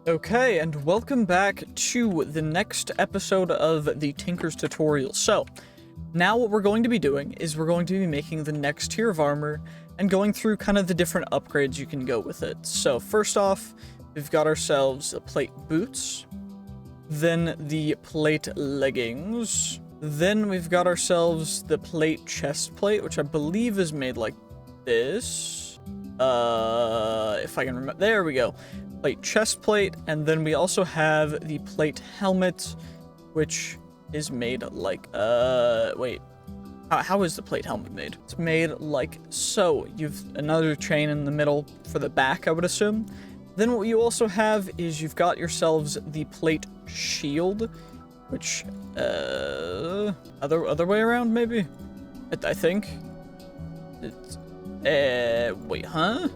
Okay, and welcome back to the next episode of the Tinker's Tutorial. So, now what we're going to be doing is we're going to be making the next tier of armor and going through kind of the different upgrades you can go with it. So, first off, we've got ourselves the plate boots, then the plate leggings, then we've got ourselves the plate chest plate, which I believe is made like this. If I can remember, there we go. Plate chest plate, and then we also have the plate helmet, which is made like, wait. How is the plate helmet made? It's made like so. You've another chain in the middle for the back, I would assume. Then what you also have is you've got yourselves the plate shield, which, other way around, maybe? I think. It's, wait, huh?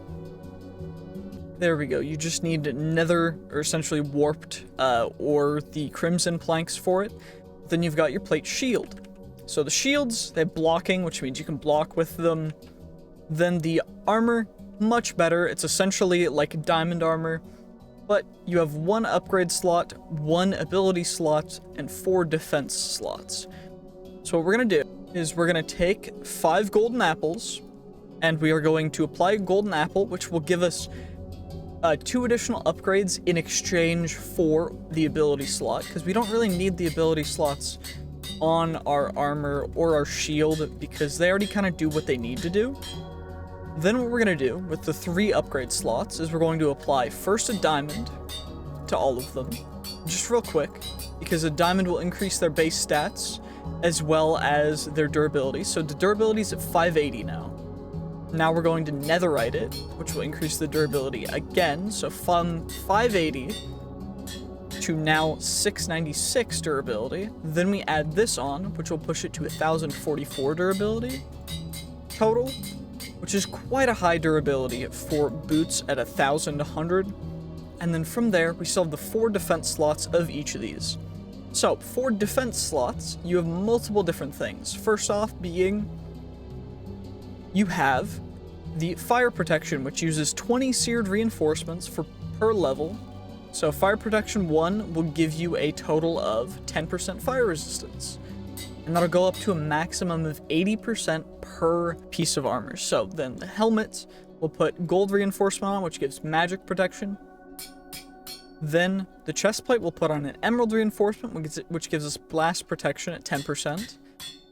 There we go. You just need nether, or essentially warped, or the crimson planks for it. Then you've got your plate shield. So the shields, they have blocking, which means you can block with them. Then the armor, much better. It's essentially like diamond armor, but you have 1 upgrade slot, 1 ability slot, and 4 defense slots. So what we're gonna do is we're gonna take 5 golden apples, and we are going to apply a golden apple, which will give us 2 additional upgrades in exchange for the ability slot, because we don't really need the ability slots on our armor or our shield because they already kind of do what they need to do. Then what we're going to do with the 3 upgrade slots is we're going to apply first a diamond to all of them, just real quick, because a diamond will increase their base stats as well as their durability. So the durability is at 580 now. Now we're going to netherite it, which will increase the durability again. So from 580 to now 696 durability. Then we add this on, which will push it to 1044 durability total, which is quite a high durability for boots at 1100. And then from there, we still have the 4 defense slots of each of these. So for defense slots, you have multiple different things. First off being, you have the fire protection, which uses 20 seared reinforcements per level. So fire protection 1 will give you a total of 10% fire resistance, and that'll go up to a maximum of 80% per piece of armor. So then the helmet will put gold reinforcement on, which gives magic protection. Then the chest plate will put on an emerald reinforcement, which gives us blast protection at 10%.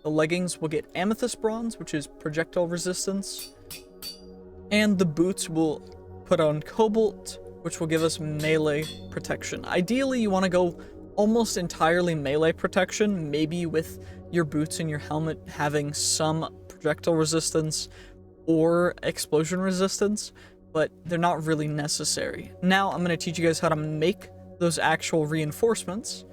The leggings will get amethyst bronze, which is projectile resistance. And the boots will put on cobalt, which will give us melee protection. Ideally, you want to go almost entirely melee protection, maybe with your boots and your helmet having some projectile resistance or explosion resistance, but they're not really necessary. Now, I'm going to teach you guys how to make those actual reinforcements.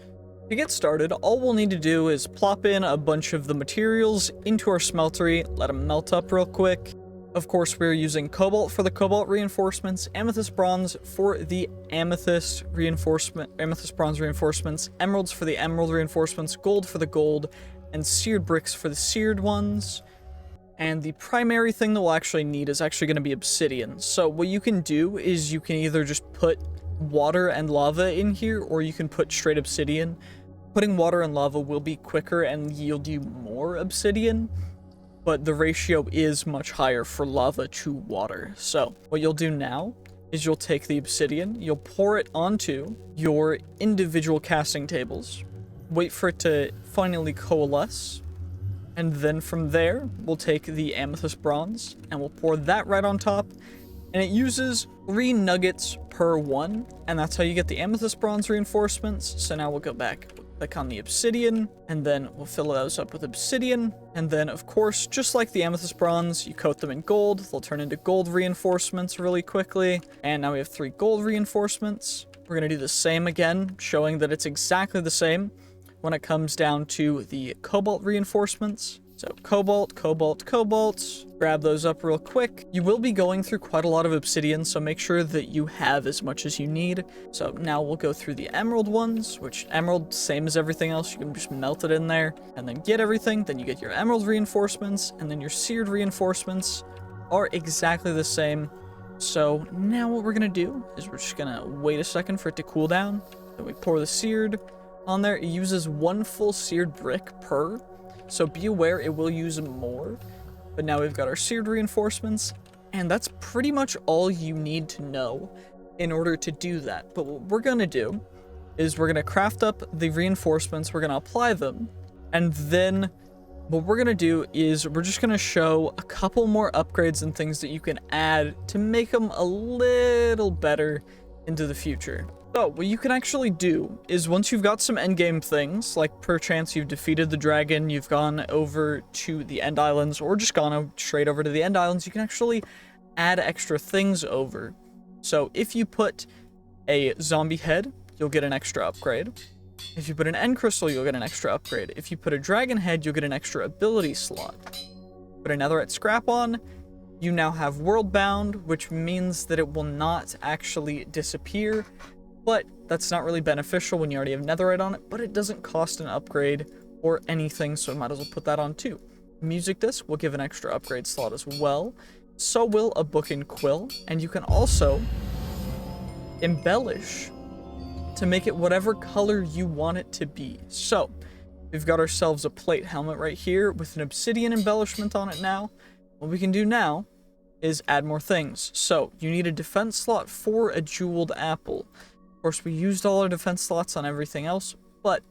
To get started, all we'll need to do is plop in a bunch of the materials into our smeltery, let them melt up real quick. Of course, we're using cobalt for the cobalt reinforcements, amethyst bronze for the amethyst bronze reinforcements, emeralds for the emerald reinforcements, gold for the gold, and seared bricks for the seared ones. And the primary thing that we'll actually need is actually going to be obsidian. So what you can do is you can either just put water and lava in here, or you can put straight obsidian. Putting water and lava will be quicker and yield you more obsidian, but the ratio is much higher for lava to water. So what you'll do now is you'll take the obsidian, you'll pour it onto your individual casting tables, wait for it to finally coalesce, and then from there, we'll take the amethyst bronze and we'll pour that right on top, and it uses 3 nuggets per 1, and that's how you get the amethyst bronze reinforcements. So now we'll go back, click on the obsidian, and then we'll fill those up with obsidian. And then, of course, just like the amethyst bronze, you coat them in gold. They'll turn into gold reinforcements really quickly. And now we have 3 gold reinforcements. We're going to do the same again, showing that it's exactly the same when it comes down to the cobalt reinforcements. So cobalt, cobalt, cobalt, grab those up real quick. You will be going through quite a lot of obsidian, so make sure that you have as much as you need. So now we'll go through the emerald ones, which emerald, same as everything else, you can just melt it in there and then get everything. Then you get your emerald reinforcements, and then your seared reinforcements are exactly the same. So now what we're gonna do is we're just gonna wait a second for it to cool down. Then we pour the seared on there. It uses 1 full seared brick per, so be aware it will use more. But now we've got our seared reinforcements, and that's pretty much all you need to know in order to do that. But what we're gonna do is we're gonna craft up the reinforcements, we're gonna apply them, and then what we're gonna do is we're just gonna show a couple more upgrades and things that you can add to make them a little better into the future. So what you can actually do is once you've got some endgame things, like perchance you've defeated the dragon, you've gone over to the End Islands, or just gone straight over to the End Islands, you can actually add extra things over. So if you put a zombie head, you'll get an extra upgrade. If you put an end crystal, you'll get an extra upgrade. If you put a dragon head, you'll get an extra ability slot. Put a netherite scrap on, you now have world bound, which means that it will not actually disappear, but that's not really beneficial when you already have netherite on it, but it doesn't cost an upgrade or anything, so I might as well put that on too. Music disc will give an extra upgrade slot as well. So will a book and quill, and you can also embellish to make it whatever color you want it to be. So we've got ourselves a plate helmet right here with an obsidian embellishment on it now. What we can do now is add more things. So you need a defense slot for a jeweled apple. Of course, we used all our defense slots on everything else, but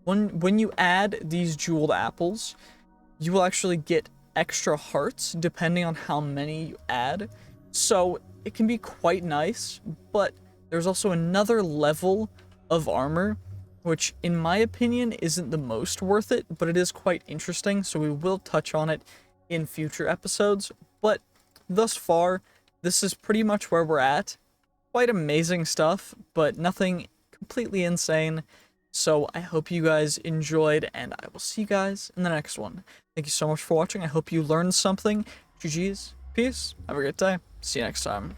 when you add these jeweled apples, you will actually get extra hearts depending on how many you add. So it can be quite nice, but there's also another level of armor, which in my opinion isn't the most worth it, but it is quite interesting, so we will touch on it in future episodes. But thus far, this is pretty much where we're at. Quite amazing stuff, but nothing completely insane. So I hope you guys enjoyed, and I will see you guys in the next one. Thank you so much for watching. I hope you learned something. GG's. Peace. Have a great day. See you next time.